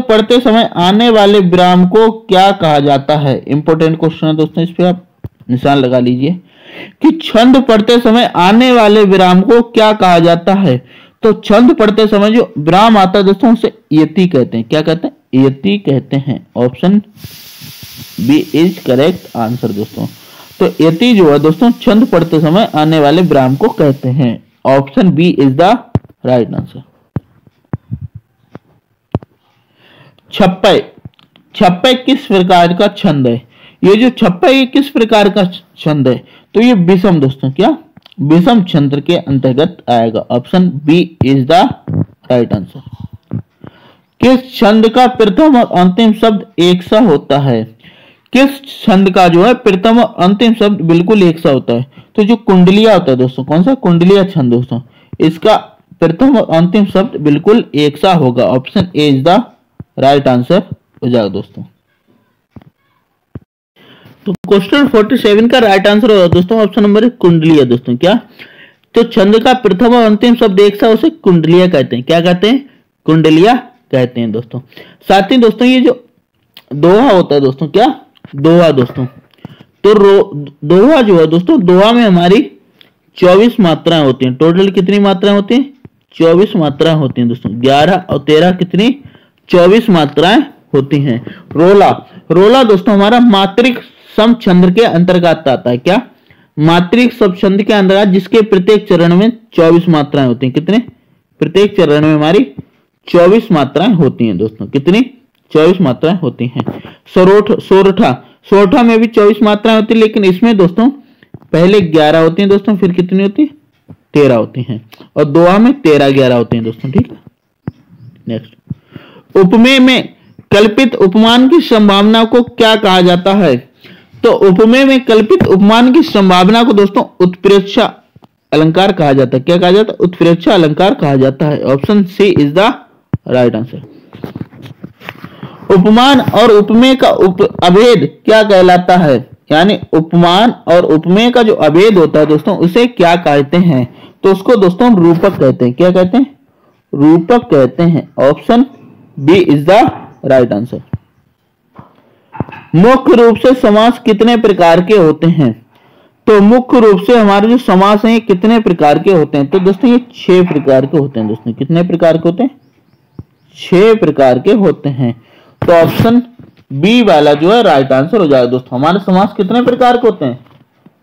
पढ़ते समय आने वाले विराम को क्या कहा जाता है? इंपॉर्टेंट क्वेश्चन है दोस्तों, इस पे आप निशान लगा लीजिए कि छंद पढ़ते समय आने वाले विराम को क्या कहा जाता है। तो छंद पढ़ते समय जो विराम आता है दोस्तों उसे यति कहते हैं। क्या कहते हैं? यति कहते हैं। Option B is correct answer दोस्तों। तो यति जो है दोस्तों छंद पढ़ते समय आने वाले विराम को कहते हैं। Option B is the right answer. छप्पय किस प्रकार का छंद है? ये जो छप्पय किस प्रकार का छंद है? तो ये विषम दोस्तों। क्या? विषम छंद के अंतर्गत आएगा। Option B is the right answer. किस छंद का प्रथम और अंतिम शब्द एक सा होता है? किस छंद का जो है प्रथम और अंतिम शब्द बिल्कुल एक सा होता है? तो जो कुंडलिया होता है दोस्तों, कौन सा? कुंडलिया छंद दोस्तों, इसका प्रथम और अंतिम शब्द बिल्कुल एक सा होगा। Option A is the right answer हो जाएगा दोस्तों। तो क्वेश्चन 47 का राइट आंसर होगा दोस्तों ऑप्शन नंबर कुंडलिया दोस्तों। क्या? तो छंद का प्रथम और अंतिम शब्द एक सा उसे कुंडलिया कहते हैं। क्या कहते हैं? कुंडलिया कहते हैं दोस्तों। साथ ही दोस्तों ये जो दोहा होता है दोस्तों, क्या? दोहा दोस्तों, तो दोहा जो है दोस्तों, दोहा में हमारी 24 मात्राएं होती हैं। टोटल कितनी मात्राएं होती हैं? 24 मात्राएं होती हैं दोस्तों। 11 और 13 कितनी? 24 मात्राएं होती हैं। रोला दोस्तों हमारा मात्रिक सम छंद के अंतर्गत आता है। क्या? मात्रिक सम छंद के अंतर्गत, जिसके प्रत्येक चरण में 24 मात्राएं होती हैं। कितने? प्रत्येक चरण में हमारी 24 मात्राएं होती हैं दोस्तों। कितनी? 24 मात्राएं होती हैं। सोरठा में भी 24 मात्राएं होती है, लेकिन इसमें दोस्तों पहले 11 होती हैं दोस्तों, फिर कितनी होती है? 13 होती हैं। और दोहा में 13-11 होती हैं दोस्तों। ठीक है, नेक्स्ट। उपमेय में कल्पित उपमान की संभावना को क्या कहा जाता है? तो उपमेय में कल्पित उपमान की संभावना को दोस्तों उत्प्रेक्षा अलंकार कहा जाता है। क्या कहा जाता है? उत्प्रेक्षा अलंकार कहा जाता है। Option C is the right answer. उपमान और उपमेय का अभेद क्या कहलाता है? यानी उपमान और उपमेय का जो अभेद होता है दोस्तों उसे क्या कहते हैं? तो उसको दोस्तों रूपक कहते हैं। क्या कहते हैं? रूपक कहते हैं। Option B is the right answer. मुख्य रूप से समास कितने प्रकार के होते हैं? तो मुख्य रूप से हमारे जो समास हैं कितने प्रकार के होते हैं? तो दोस्तों ये 6 प्रकार के होते हैं दोस्तों। कितने प्रकार के होते हैं? 6 प्रकार के होते हैं। तो ऑप्शन बी वाला जो है राइट आंसर हो जाएगा दोस्तों। हमारे समास कितने प्रकार के होते हैं?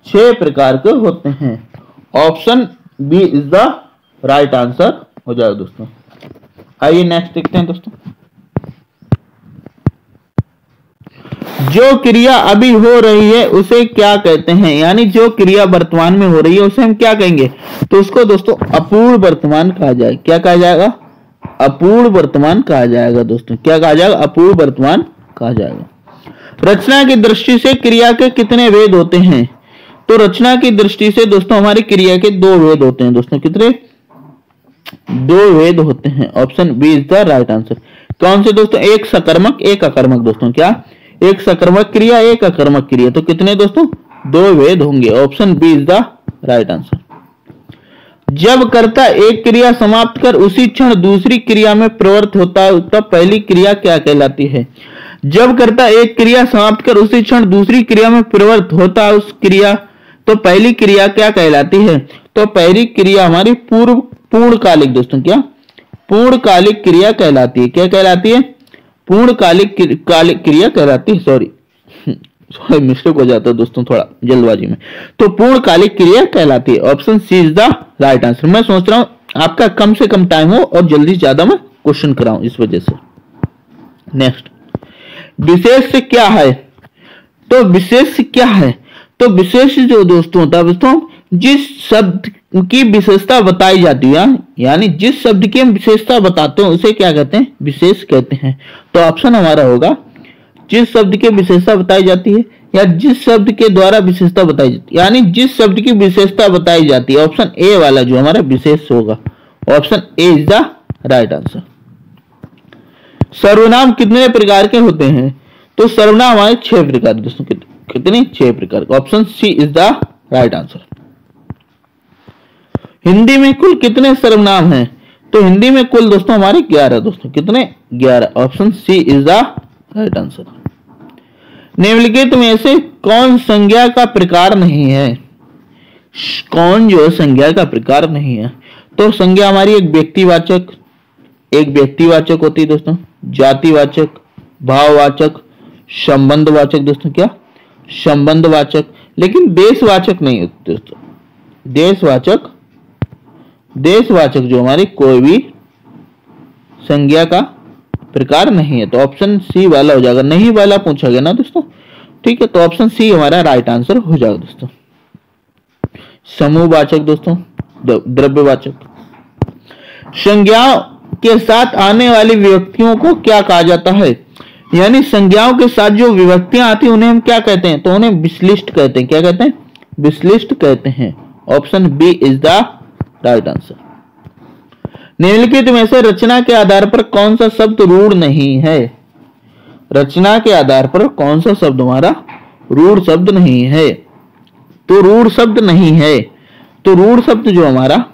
6 प्रकार के होते हैं। Option B is the right answer हो जाएगा दोस्तों। आइए नेक्स्ट देखते हैं दोस्तों। जो क्रिया अभी हो रही है उसे क्या कहते हैं? यानी जो क्रिया वर्तमान में हो रही है उसे हम क्या कहेंगे? तो उसको दोस्तों अपूर्ण वर्तमान कहा जाएगा। क्या कहा जाएगा? अपूर्ण वर्तमान कहा जाएगा दोस्तों। क्या कहा जाएगा? अपूर्ण वर्तमान कहा जाएगा। रचना की दृष्टि से क्रिया के कितने वेद होते हैं? तो रचना की दृष्टि से दोस्तों हमारी क्रिया के 2 वेद होते हैं दोस्तों। कितने? 2 वेद होते हैं। Option B is the right answer. कौन से दोस्तों? एक सकर्मक, एक अकर्मक दोस्तों। क्या? एक सकर्मक क्रिया, एक अकर्मक क्रिया। तो कितने दोस्तों? 2 वेद होंगे। Option B is the right answer. जब कर्ता एक क्रिया समाप्त कर उसी क्षण दूसरी क्रिया में प्रवृत्त होता है तब पहली क्रिया क्या कहलाती है? जब कर्ता एक क्रिया समाप्त कर उसी क्षण दूसरी क्रिया में प्रवृत्त होता है उस क्रिया तो पहली क्रिया क्या कहलाती है? तो पहली क्रिया हमारी पूर्णकालिक दोस्तों। क्या? पूर्णकालिक क्रिया कहलाती है। क्या कहलाती है? पूर्णकालिक क्रिया कहलाती है। सॉरी मिस्टेक हो जाता है दोस्तों थोड़ा जल्दबाजी में। तो पूर्णकालिक क्रिया कहलाती है। Option C is the right answer. मैं सोच रहा हूं आपका कम से कम टाइम हो और जल्दी ज्यादा मैं क्वेश्चन कराऊं इस वजह से। नेक्स्ट, विशेष क्या है? तो विशेष क्या है? तो विशेष जो दोस्तों होता है दोस्तों जिस शब्द की विशेषता बताई जाती है, यानी जिस शब्द की हम विशेषता बताते हैं उसे क्या कहते हैं? विशेष कहते हैं। तो ऑप्शन हमारा होगा जिस शब्द की विशेषता बताई जाती है या जिस शब्द के द्वारा विशेषता बताई जाती है, यानी जिस शब्द की विशेषता बताई जाती है। ऑप्शन ए वाला जो हमारा विशेष होगा। Option A is the right answer. सर्वनाम कितने प्रकार के होते हैं? तो सर्वनाम हमारे 6 प्रकार दोस्तों। कितने? 6 प्रकार। Option C is the right answer. Hindi में कुल कितने सर्वनाम हैं? तो हिंदी में कुल दोस्तों हमारे 11 दोस्तों। कितने? 11। Option C is the right answer. निम्नलिखित में से कौन संज्ञा का प्रकार नहीं है? कौन जो संज्ञा का प्रकार नहीं है? तो संज्ञा हमारी एक व्यक्तिवाचक होती है दोस्तों, जातिवाचक, भाववाचक, संबंधवाचक दोस्तों। क्या? संबंधवाचक। लेकिन देशवाचक नहीं होती दोस्तों। देशवाचक जो हमारी कोई भी संज्ञा का प्रकार नहीं है। तो ऑप्शन सी वाला हो जाएगा। नहीं वाला पूछा गया ना दोस्तों, ठीक है। तो ऑप्शन सी हमारा राइट आंसर हो जाएगा दोस्तों। समूहवाचक दोस्तों, द्रव्यवाचक। संज्ञाओं के साथ आने वाली विभक्तियों को क्या कहा जाता है? यानी संज्ञाओं के साथ जो विभक्तियां आती है उन्हें हम क्या कहते हैं? तो उन्हें विश्लिष्ट कहते हैं। क्या कहते हैं? विश्लिष्ट कहते हैं। Option B is the right answer. निम्नलिखित में से रचना के आधार पर कौन सा शब्द रूढ़ नहीं है? रचना के आधार पर कौन सा शब्द हमारा रूढ़ शब्द नहीं है? तो रूढ़ शब्द नहीं है। तो रूढ़ शब्द जो हमारा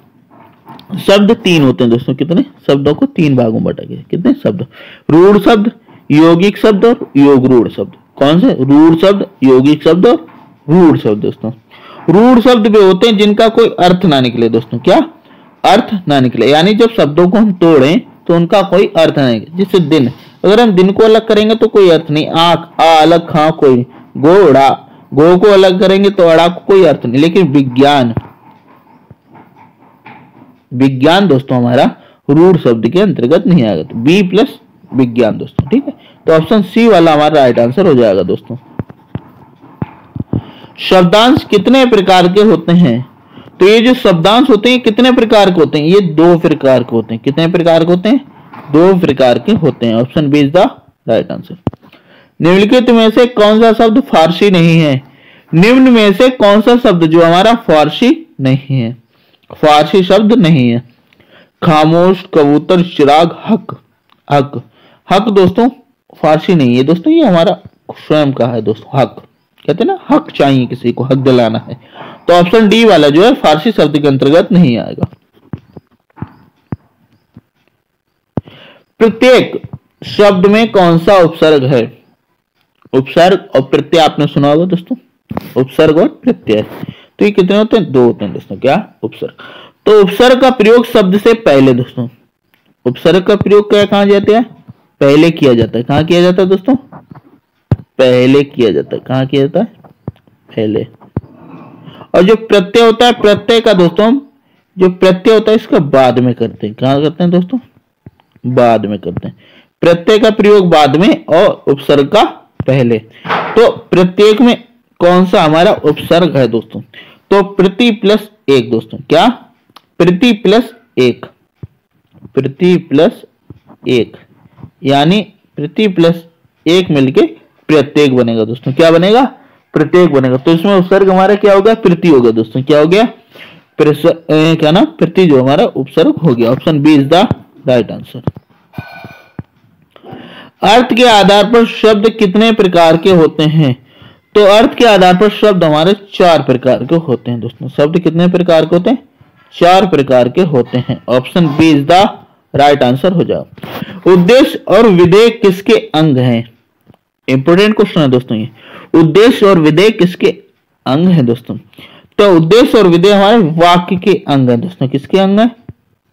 शब्द 3 होते हैं दोस्तों। कितने? शब्दों को 3 भागों में बांटा गया। कितने शब्द? रूढ़ शब्द, यौगिक शब्द और योग रूढ़ शब्द। कौन से? रूढ़ शब्द, यौगिक शब्द और रूढ़ शब्द दोस्तों। रूढ़ शब्द वे होते हैं जिनका कोई अर्थ ना निकले दोस्तों। क्या? अर्थ ना निकले। यानी जब शब्दों को हम तोड़ें तो उनका कोई अर्थ ना निकले। जैसे दिन, अगर हम दिन को अलग करेंगे तो कोई अर्थ नहीं। आंख, आ अलग, खा कोई, घोड़ा, गो को अलग करेंगे तो अड़ा को कोई अर्थ नहीं। लेकिन विज्ञान दोस्तों हमारा रूढ़ शब्द के अंतर्गत नहीं आएगा। तो बी प्लस विज्ञान दोस्तों, ठीक है। तो ऑप्शन सी वाला हमारा राइट आंसर हो जाएगा दोस्तों। शब्दांश कितने प्रकार के होते हैं? तो ये जो शब्दांश होते हैं कितने प्रकार के होते हैं? ये 2 प्रकार के होते हैं। कितने प्रकार के होते हैं? 2 प्रकार के होते हैं। Option B is the right answer. निम्नलिखित में से कौन सा शब्द फारसी नहीं है? निम्न में से कौन सा शब्द जो हमारा फारसी नहीं है? फारसी शब्द नहीं है। खामोश, कबूतर, चिराग, हक। हक दोस्तों फारसी नहीं है दोस्तों, ये हमारा स्वयं का है दोस्तों। हक कहते हैं ना, हक चाहिए किसी को, हक दिलाना है। तो ऑप्शन डी वाला जो है फारसी शब्द के अंतर्गत नहीं आएगा। प्रत्येक शब्द में कौन सा उपसर्ग है? उपसर्ग और प्रत्यय आपने सुना होगा दोस्तों। उपसर्ग और प्रत्यय, तो ये कितने होते हैं? 2 होते हैं दोस्तों। क्या? उपसर्ग। तो उपसर्ग का प्रयोग शब्द से पहले दोस्तों, उपसर्ग का प्रयोग क्या कहा जाता है? पहले किया जाता है। कहां किया जाता है दोस्तों? पहले किया जाता है। कहाँ किया जाता है? पहले। और जो प्रत्यय होता है, प्रत्यय का दोस्तों जो प्रत्यय होता है इसका बाद में करते हैं। कहाँ करते हैं दोस्तों? बाद में करते हैं। प्रत्यय का प्रयोग बाद में और उपसर्ग का पहले। तो प्रत्येक में कौन सा हमारा उपसर्ग है दोस्तों? तो प्रति प्लस एक दोस्तों। क्या? प्रति प्लस एक। प्रति प्लस एक यानी प्रति प्लस एक मिलके प्रत्येक बनेगा दोस्तों। क्या बनेगा? प्रत्येक बनेगा। तो इसमें उपसर्ग हमारा क्या हो गया? प्रति हो गया दोस्तों। क्या हो गया? क्या ना, प्रति जो हमारा उपसर्ग हो गया। Option B is the right answer. अर्थ के आधार पर शब्द कितने प्रकार के होते हैं? तो अर्थ के आधार पर शब्द हमारे 4 प्रकार के होते हैं दोस्तों। शब्द कितने प्रकार के होते हैं? 4 प्रकार के होते हैं। Option B is the right answer हो जाओ। उद्देश्य और विधेय किसके अंग हैं? इंपोर्टेंट क्वेश्चन है दोस्तों ये। उद्देश्य और विधेय किसके अंग है दोस्तों? तो उद्देश्य और विधेय हमारे वाक्य के अंग है दोस्तों। किसके अंग है?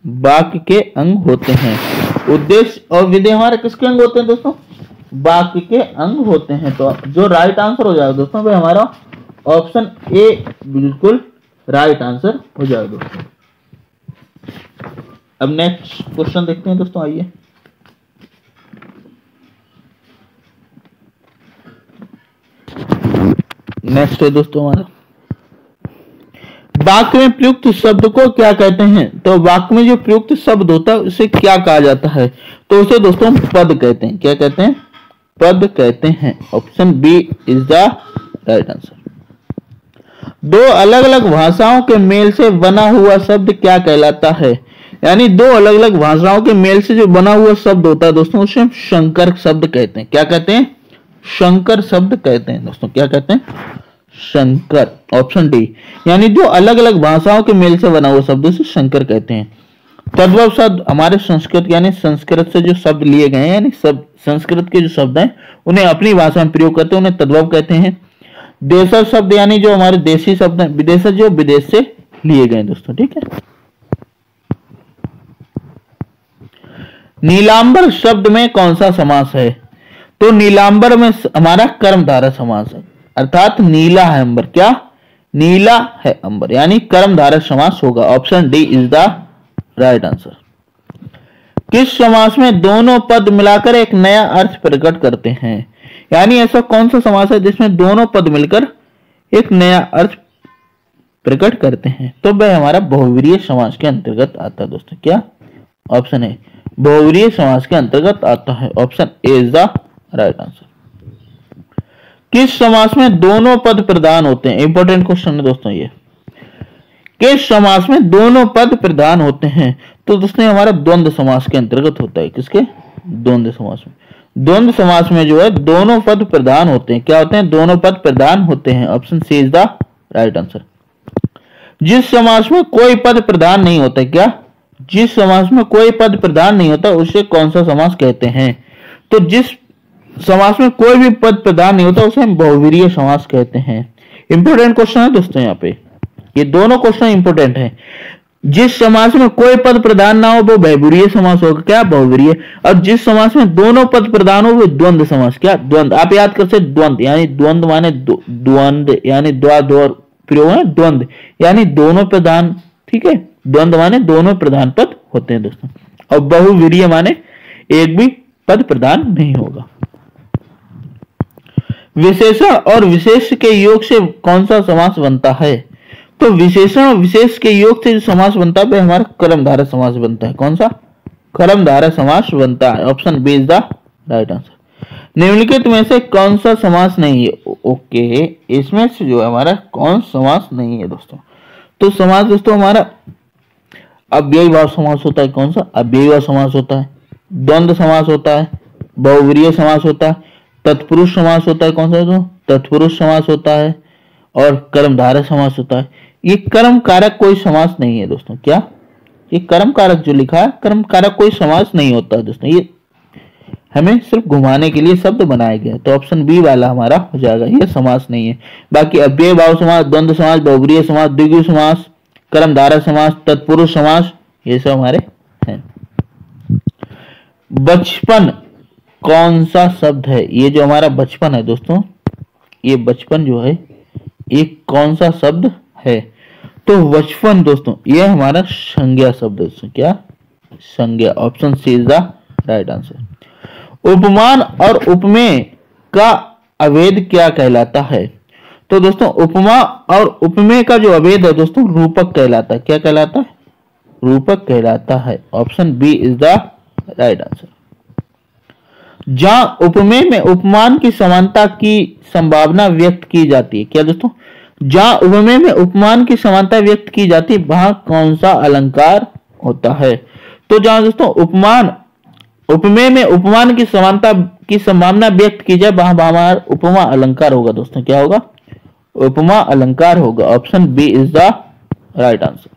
वाक्य के अंग होते हैं। उद्देश्य और विधेय हमारे किसके अंग होते हैं दोस्तों? वाक्य के अंग होते हैं। तो जो राइट आंसर हो जाएगा दोस्तों वह हमारा ऑप्शन ए बिल्कुल राइट आंसर हो जाएगा दोस्तों। अब नेक्स्ट क्वेश्चन देखते हैं दोस्तों। आइए, नेक्स्ट है दोस्तों हमारा वाक्य में प्रयुक्त शब्द को क्या कहते हैं? तो वाक्य में जो प्रयुक्त शब्द होता है उसे क्या कहा जाता है? तो उसे दोस्तों पद कहते हैं। क्या कहते हैं? पद कहते हैं। Option B is the right answer. दो अलग अलग भाषाओं के मेल से बना हुआ शब्द क्या कहलाता है? यानी दो अलग अलग भाषाओं के मेल से जो बना हुआ शब्द होता है दोस्तों उसे हम संकर शब्द कहते हैं। क्या कहते हैं? संकर शब्द कहते हैं दोस्तों। क्या कहते हैं? संकर। Option D. यानी जो अलग अलग भाषाओं के मेल से बना हुआ शब्द उसे संकर कहते हैं। तद्भव शब्द हमारे संस्कृत यानी संस्कृत से जो शब्द लिए गए हैं, यानी सब संस्कृत के जो शब्द हैं उन्हें अपनी भाषा में प्रयोग करते हैं, उन्हें तद्भव कहते हैं। देशज शब्द यानी जो हमारे देशी शब्द हैं, विदेशज जो विदेश से लिए गए दोस्तों। ठीक है। नीलांबर शब्द में कौन सा समास है? तो नीलांबर में हमारा कर्मधारय समास है, अर्थात नीला है अंबर। क्या? नीला है अंबर, यानी कर्मधारय समास होगा। Option D is the right answer. किस समास में दोनों पद मिलाकर एक नया अर्थ प्रकट करते हैं? यानी ऐसा कौन सा समास है जिसमें दोनों पद मिलकर एक नया अर्थ प्रकट करते हैं? तो वह हमारा बहुव्रीहि समास के अंतर्गत आता है दोस्तों। क्या? ऑप्शन ए बहुव्रीहि समास के अंतर्गत आता है। Option A is the right answer. किस समास में दोनों पद प्रधान होते हैं? इंपॉर्टेंट क्वेश्चन है दोस्तों ये। किस समास में दोनों पद प्रधान होते हैं? तो दोस्तों हमारा द्वंद्व समास के अंतर्गत होता है। किसके? द्वंद्व समास में। द्वंद्व समास में जो है दोनों पद प्रधान होते हैं। क्या होते हैं? दोनों पद प्रधान होते हैं। Option C is the right answer. जिस समास में कोई पद प्रधान नहीं होता, क्या? जिस समास में कोई पद प्रधान नहीं होता उसे कौन सा समास कहते हैं? तो जिस समास में कोई भी पद प्रधान नहीं होता उसे हम बहुव्रीहि समास कहते हैं। इंपोर्टेंट क्वेश्चन है दोस्तों यहाँ पे, ये दोनों क्वेश्चन इंपोर्टेंट है। जिस समास में कोई पद प्रधान ना हो वो बहुव्रीहि समास होगा। क्या? बहुव्रीहि। और जिस समास में दोनों पद प्रधान हो वो द्वंद्व समास। क्या? द्वंद्व। आप याद कर सकते द्वंद्व, यानी द्वंद्व माने द्वंद्व, यानी द्वा प्रयोग है द्वंद्व, यानी दोनों प्रधान। ठीक है। द्वंद्व माने दोनों प्रधान पद होते हैं दोस्तों। और बहुव्रीहि माने एक भी पद प्रधान नहीं होगा। विशेषण और विशेष के योग से कौन सा समास बनता है? तो विशेषण और विशेष के योग से जो समास बनता है वह हमारा कर्मधारय समास बनता है। कौन सा? कर्मधारय समास बनता है। Option B is the right answer. निम्नलिखित में से कौन सा समास नहीं है? ओके, इसमें से जो है हमारा कौन समास नहीं है दोस्तों? तो समास दोस्तों हमारा अव्ययीभाव समास होता है। कौन सा? अव्ययीभाव समास होता है, द्वंद्व समास होता है, बहुव्रीहि समास होता है, तत्पुरुष समास होता है। कौन सा दोस्तों? तत्पुरुष समास होता है, और कर्मधारय समास होता है। ये कर्म कारक कोई समास नहीं है दोस्तों। क्या? ये कर्म कारक जो लिखा है, कर्म कारक कोई समास नहीं होता है दोस्तों। ये हमें सिर्फ घुमाने के लिए शब्द बनाया गया है। तो ऑप्शन बी वाला हमारा हो जाएगा, ये समास नहीं है। बाकी अव्ययीभाव समास, द्वंद्व समास, बहुव्रीहि समास, द्विगु समास, कर्मधारय समास, तत्पुरुष समास, ये सब हमारे हैं। बचपन कौन सा शब्द है? ये जो हमारा बचपन है दोस्तों, ये बचपन जो है ये कौन सा शब्द है? तो बचपन दोस्तों ये हमारा संज्ञा शब्द है दोस्तों। क्या? संज्ञा। Option C is the right answer. उपमान और उपमेय का अभेद क्या कहलाता है? तो दोस्तों उपमा और उपमेय का जो अभेद है दोस्तों रूपक कहलाता है। क्या कहलाता है? रूपक कहलाता है। Option B is the right answer. जहां उपमेय में उपमान की समानता की संभावना व्यक्त की जाती है। क्या दोस्तों? जहां उपमेय में उपमान की समानता व्यक्त की जाती है वहां कौन सा अलंकार होता है? तो जहां दोस्तों उपमेय में उपमान की समानता की संभावना व्यक्त की जाए वहां हमारा उपमा अलंकार होगा दोस्तों। क्या होगा? उपमा अलंकार होगा। Option B is the right answer.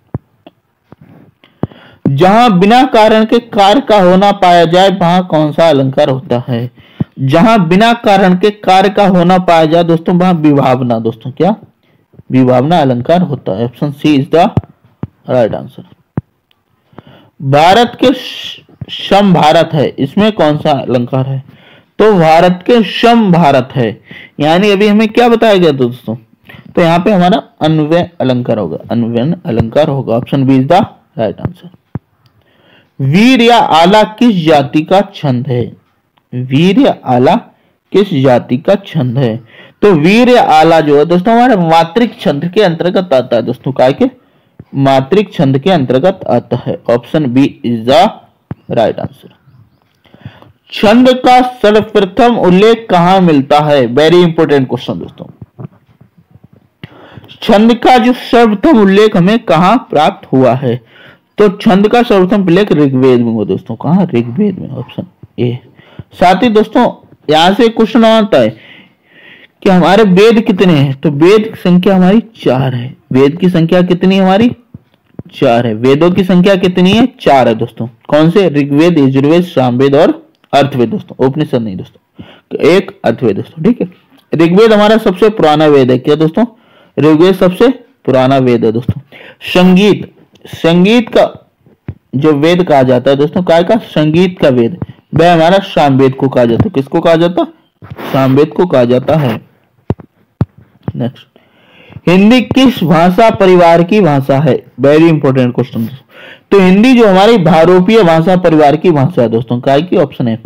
जहां बिना कारण के कार्य का होना पाया जाए वहां कौन सा अलंकार होता है? जहां बिना कारण के कार्य का होना पाया जाए दोस्तों वहां विभावना दोस्तों। क्या? विभावना अलंकार होता है। Option C is the right answer. Bharat के सम भारत है, इसमें कौन सा अलंकार है? तो भारत के सम भारत है, यानी अभी हमें क्या बताया गया दोस्तों? तो यहाँ पे हमारा अन्वय अलंकार होगा। अन्वय अलंकार होगा। Option B is the right answer. वीर या आला किस जाति का छंद है? वीर या आला किस जाति का छंद है? तो वीर या आला जो है दोस्तों हमारे मात्रिक छंद के अंतर्गत आता है दोस्तों। काय के? मात्रिक छंद के अंतर्गत आता है। Option B is the right answer. छंद का सर्वप्रथम उल्लेख कहां मिलता है? वेरी इंपॉर्टेंट क्वेश्चन दोस्तों। छंद का जो सर्वप्रथम उल्लेख हमें कहां प्राप्त हुआ है? तो छंद का सर्वप्रथम उल्लेख ऋग्वेद में हुआ दोस्तों। कहां? ऋग्वेद में। Option A. साथ ही दोस्तों यहां से क्वेश्चन आता है कि हमारे वेद कितने हैं? तो वेद की संख्या हमारी 4 है। वेद की संख्या कितनी हमारी? 4 है। वेदों की संख्या कितनी है? 4 है दोस्तों। कौन से? ऋग्वेद, यजुर्वेद, सामवेद और अर्थवेद दोस्तों। उपनिषद नहीं दोस्तों। तो एक अर्थवेद दोस्तों। ठीक है। ऋग्वेद हमारा सबसे पुराना वेद है। क्या दोस्तों? ऋग्वेद सबसे पुराना वेद है दोस्तों। संगीत का जो वेद कहा जाता है दोस्तों, काय का? संगीत का वेद, वह हमारा सामवेद को कहा जाता है। किसको कहा जाता? सामवेद को कहा जाता है। नेक्स्ट, हिंदी किस भाषा परिवार की भाषा है? Very important question. तो हिंदी जो हमारी भारोपीय भाषा परिवार की भाषा है दोस्तों। काय की? ऑप्शन है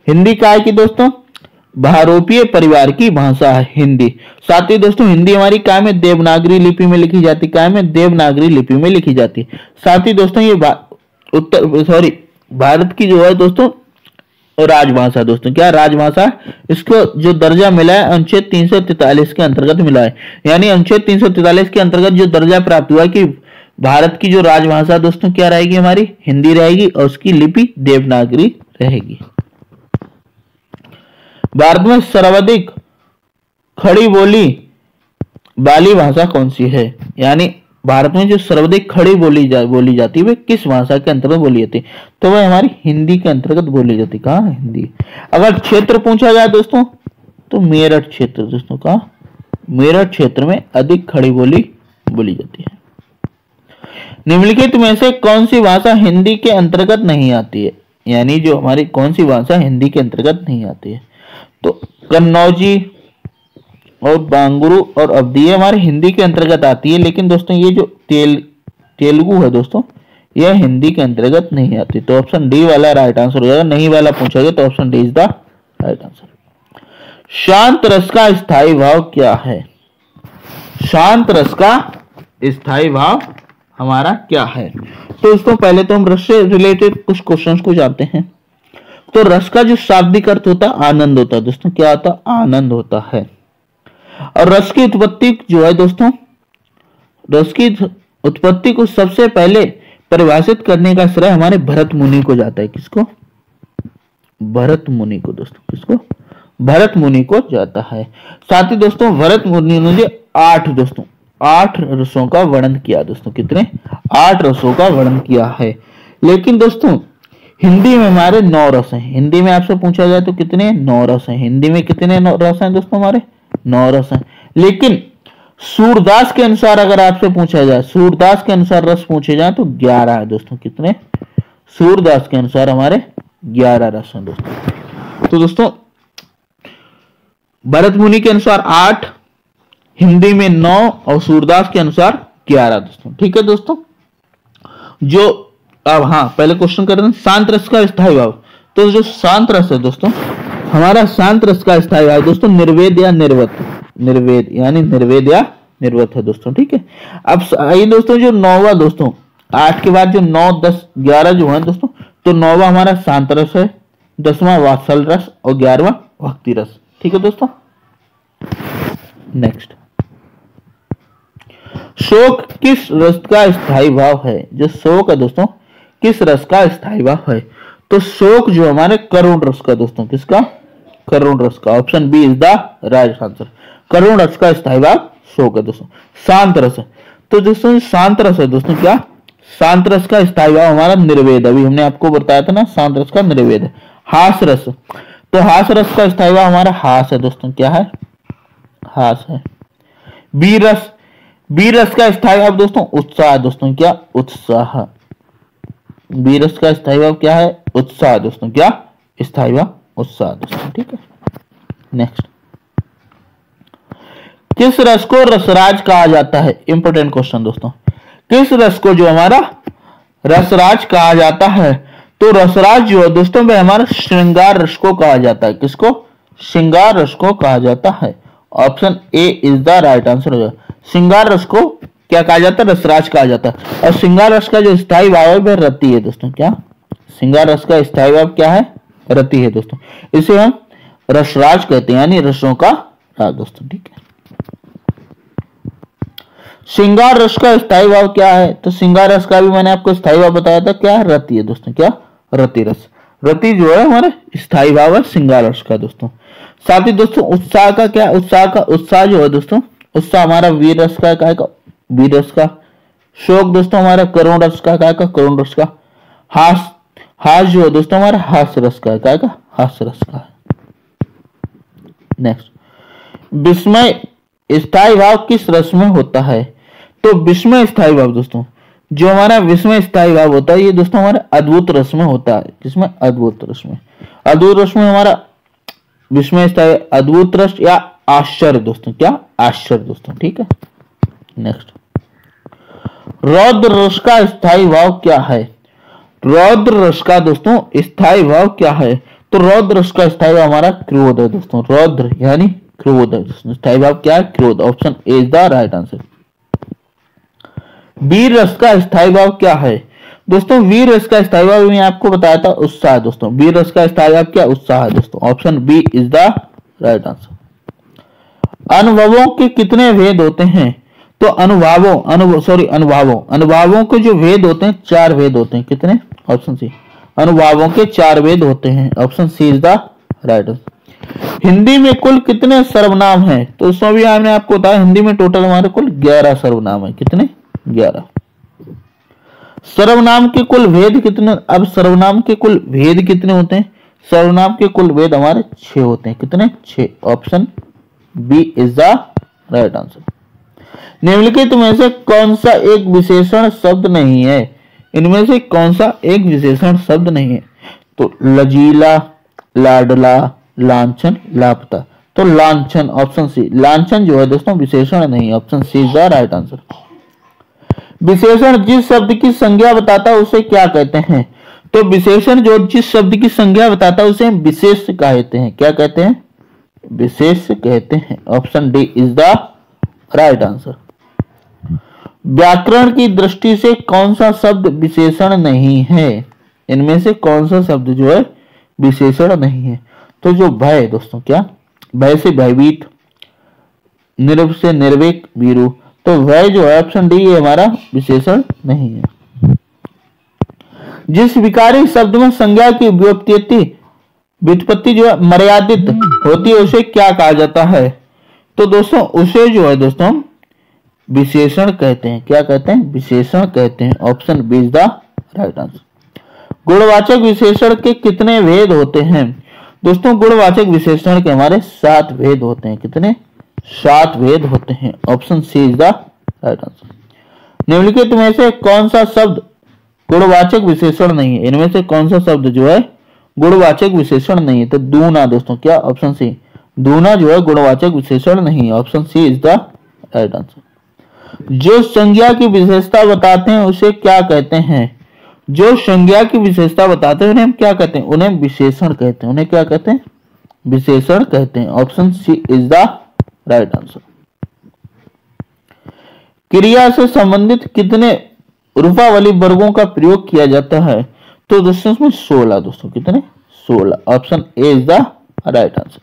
हिंदी। काय की दोस्तों? भारोपीय परिवार की भाषा है हिंदी। साथ ही दोस्तों हिंदी हमारी काय में? देवनागरी लिपि में लिखी जाती है। काय में? देवनागरी लिपि में लिखी जाती है। साथ ही दोस्तों ये भारत की जो है दोस्तों राजभाषा दोस्तों। क्या? राजभाषा। इसको जो दर्जा मिला है अनुच्छेद 343 के अंतर्गत मिला है। यानी अनुच्छेद 343 के अंतर्गत जो दर्जा प्राप्त हुआ कि भारत की जो राजभाषा दोस्तों क्या रहेगी? हमारी हिंदी रहेगी और उसकी लिपि देवनागरी रहेगी। भारत में सर्वाधिक खड़ी बोली वाली भाषा कौन सी है? यानी भारत में जो सर्वाधिक खड़ी बोली जाती है वह किस भाषा के अंतर्गत बोली जाती है? तो वह हमारी हिंदी के अंतर्गत बोली जाती है। कहाँ? हिंदी। अगर क्षेत्र पूछा जाए दोस्तों तो मेरठ क्षेत्र दोस्तों। कहाँ? मेरठ क्षेत्र में अधिक खड़ी बोली बोली जाती है। निम्नलिखित में से कौन सी भाषा हिंदी के अंतर्गत नहीं आती है? यानी जो हमारी कौन सी भाषा हिंदी के अंतर्गत नहीं आती है? तो कन्नौजी और बांगुरु और अवधी हमारे हिंदी के अंतर्गत आती है। लेकिन दोस्तों ये जो तेलुगु है दोस्तों यह हिंदी के अंतर्गत नहीं आती। तो ऑप्शन डी वाला राइट आंसर हो जाएगा। नहीं वाला पूछा गया तो option D is the right answer. शांत रस का स्थायी भाव क्या है? शांत रस का स्थायी भाव हमारा क्या है? तो दोस्तों पहले तो हम रस से रिलेटेड कुछ क्वेश्चंस को जानते हैं। तो रस का जो शाब्दिक अर्थ होता है आनंद होता है दोस्तों। क्या होता है? आनंद होता है। और रस की उत्पत्ति जो है दोस्तों, रस की उत्पत्ति को सबसे पहले परिभाषित करने का श्रेय हमारे भरत मुनि को जाता है। किसको? भरत मुनि को दोस्तों। किसको? भरत मुनि को जाता है। साथ ही दोस्तों भरत मुनि ने 8 रसों का वर्णन किया दोस्तों। कितने? 8 रसों का वर्णन किया है। लेकिन दोस्तों हिंदी में हमारे 9 रस हैं। हिंदी में आपसे पूछा जाए तो कितने? 9 रस हैं। हिंदी में कितने रस हैं दोस्तों? हमारे 9 रस हैं। लेकिन सूरदास के अनुसार अगर आपसे पूछा जाए, सूरदास के अनुसार रस पूछे जाए तो 11 है दोस्तों। कितने? सूरदास के अनुसार हमारे 11 रस हैं दोस्तों। तो दोस्तों भरत मुनि के अनुसार 8, हिंदी में 9 और सूरदास के अनुसार 11 दोस्तों। ठीक है दोस्तों, जो अब हाँ पहले क्वेश्चन कर रहे हैं शांत रस का स्थायी भाव। तो जो शांत रस है दोस्तों, हमारा शांत रस का स्थायी भाव दोस्तों निर्वेद या निर्वत, निर्वेद यानी निर्वेद या निर्वत है दोस्तों। ठीक है, अब आइए दोस्तों जो 9वां दोस्तों, 8 के बाद जो 9, 10, 11 जो है दोस्तों, तो 9वां हमारा शांत रस है, 10वां वात्सल रस और 11वां भक्ति रस। ठीक है दोस्तों, नेक्स्ट, शोक किस रस का स्थायी भाव है? जो शोक है दोस्तों किस रस का स्थायी भाव है? तो शोक जो हमारे करुण रस का दोस्तों, किसका? करुण रस का। Option B is the right answer. करुण रस का स्थायी भाव शोक है दोस्तों। शांत रस है, तो दोस्तों शांत रस है दोस्तों, क्या शांत रस का स्थायी भाव हमारा निर्वेद, अभी हमने आपको बताया था ना, शांत रस का निर्वेद है। हास रस, तो हास रस का स्थायी भाव हमारा हास है दोस्तों, क्या है? हास है। वीर रस, वीर रस का स्थायी भाव दोस्तों उत्साह दोस्तों, क्या? उत्साह। वीर रस का स्थायी भाव क्या है? उत्साह दोस्तों, क्या? स्थायी भाव उत्साह दोस्तों। ठीक है, नेक्स्ट, किस रस को रसराज कहा जाता है? इंपोर्टेंट क्वेश्चन दोस्तों, किस रस को जो हमारा रसराज कहा जाता है? तो रसराज जो है दोस्तों वह हमारा श्रृंगार रस को कहा जाता है। किसको? श्रृंगार रस को कहा जाता है। Option A is the right answer हो जाएगा। श्रृंगार रस को क्या कहा जाता है? रसराज कहा जाता है। और श्रृंगार रस का जो स्थायी भाव है वह रति है दोस्तों, क्या? श्रृंगार रस का स्थायी भाव क्या है? रति है दोस्तों। इसे हम रसराज कहते हैं, यानी रसों का राज दोस्तों। ठीक है, श्रृंगार रस का स्थायी भाव क्या है? तो श्रृंगार रस का भी मैंने आपको स्थायी भाव बताया था, क्या? रति है दोस्तों, क्या? रति रस। रति जो है हमारे स्थायी भाव है श्रृंगार रस का दोस्तों। साथ ही दोस्तों उत्साह का क्या? उत्साह जो है दोस्तों, उत्साह हमारा वीर रस का, क्या? वीर रस का। शोक दोस्तों हमारा करुण रस का, क्या? करुण रस का। हास जो है दोस्तों हमारा हास्य रस का, क्या? हास्य रस का। नेक्स्ट, विस्मय स्थायी भाव किस रस में होता है? तो विस्मय स्थायी भाव दोस्तों, जो हमारा विस्मय स्थायी भाव होता है ये दोस्तों हमारे अद्भुत रस में होता है। जिसमें अद्भुत रस में, अद्भुत रस में हमारा विस्मय स्थायी, अद्भुत रस या आश्चर्य दोस्तों, क्या? आश्चर्य दोस्तों। ठीक है, नेक्स्ट, रौद्र रस का स्थायी भाव क्या है? रौद्र रस का दोस्तों स्थायी भाव क्या है? तो रौद्र रस का स्थायी भाव हमारा क्रोध है दोस्तों। रौद्र यानी क्रोध है दोस्तों, स्थायी भाव क्या है? क्रोध। Option A is the right answer. वीर रस का स्थायी भाव क्या है? दोस्तों वीर रस का स्थायी भाव मैं आपको बताया था उत्साह दोस्तों। वीर रस का स्थायी भाव क्या? उत्साह है दोस्तों। Option B is the right answer. अनुभवों के कितने भेद होते हैं? तो अनुभवों के जो भेद होते हैं 4 भेद होते हैं। कितने? Option C. अनुभवों के 4 भेद होते हैं। Option C is the right answer. Hindi में कुल कितने सर्वनाम हैं? तो इसमें भी हमने आपको बताया हिंदी में टोटल हमारे कुल 11 सर्वनाम है। कितने? 11। सर्वनाम के कुल भेद कितने? अब सर्वनाम के कुल भेद कितने होते हैं? सर्वनाम के कुल भेद हमारे 6 होते हैं। कितने? 6। Option B is the right answer. निम्नलिखित में से कौन सा एक विशेषण शब्द नहीं है? इनमें से कौन सा एक विशेषण शब्द नहीं है? तो लजीला, लाडला, लांछन, लापता। तो लांछन, ऑप्शन सी। लांछन जो है दोस्तों विशेषण नहीं। Option C is the right answer. विशेषण जिस शब्द की संज्ञा बताता है उसे क्या कहते हैं? तो विशेषण जो जिस शब्द की संज्ञा बताता है उसे विशेष कहते हैं। क्या कहते हैं? विशेष कहते हैं। Option D is the right answer. व्याकरण की दृष्टि से कौन सा शब्द विशेषण नहीं है? इनमें से कौन सा शब्द जो है विशेषण नहीं है? तो जो भय दोस्तों, क्या? भय से भयभीत, निर्भ से निर्वेक, वीरू। तो वह जो है ऑप्शन डी ये हमारा विशेषण नहीं है। जिस विकारी शब्द में संज्ञा की व्युत्पत्ति जो है मर्यादित होती है उसे क्या कहा जाता है? तो दोस्तों उसे जो है दोस्तों विशेषण कहते हैं। क्या कहते हैं? विशेषण कहते हैं। Option B is the right answer. गुणवाचक विशेषण के कितने भेद होते हैं? दोस्तों गुणवाचक विशेषण के हमारे 7 भेद होते हैं। कितने? 7 भेद होते हैं। Option C is the right answer. निम्नलिखित में से कौन सा शब्द गुणवाचक विशेषण नहीं है? इनमें से कौन सा शब्द जो है गुणवाचक विशेषण नहीं है, तो दूना दोस्तों, क्या ऑप्शन सी, दूना जो है गुणवाचक विशेषण नहीं है, option C is the right answer. जो संज्ञा की विशेषता बताते हैं उसे क्या कहते हैं? जो संज्ञा की विशेषता बताते हैं उन्हें हम क्या कहते हैं? उन्हें विशेषण कहते हैं। उन्हें क्या कहते हैं? विशेषण कहते हैं, option C is the right answer. क्रिया से संबंधित कितने रूपावली वर्गों का प्रयोग किया जाता है? तो दोस्तों इसमें 16 दोस्तों, कितने? 16, option A is the right answer.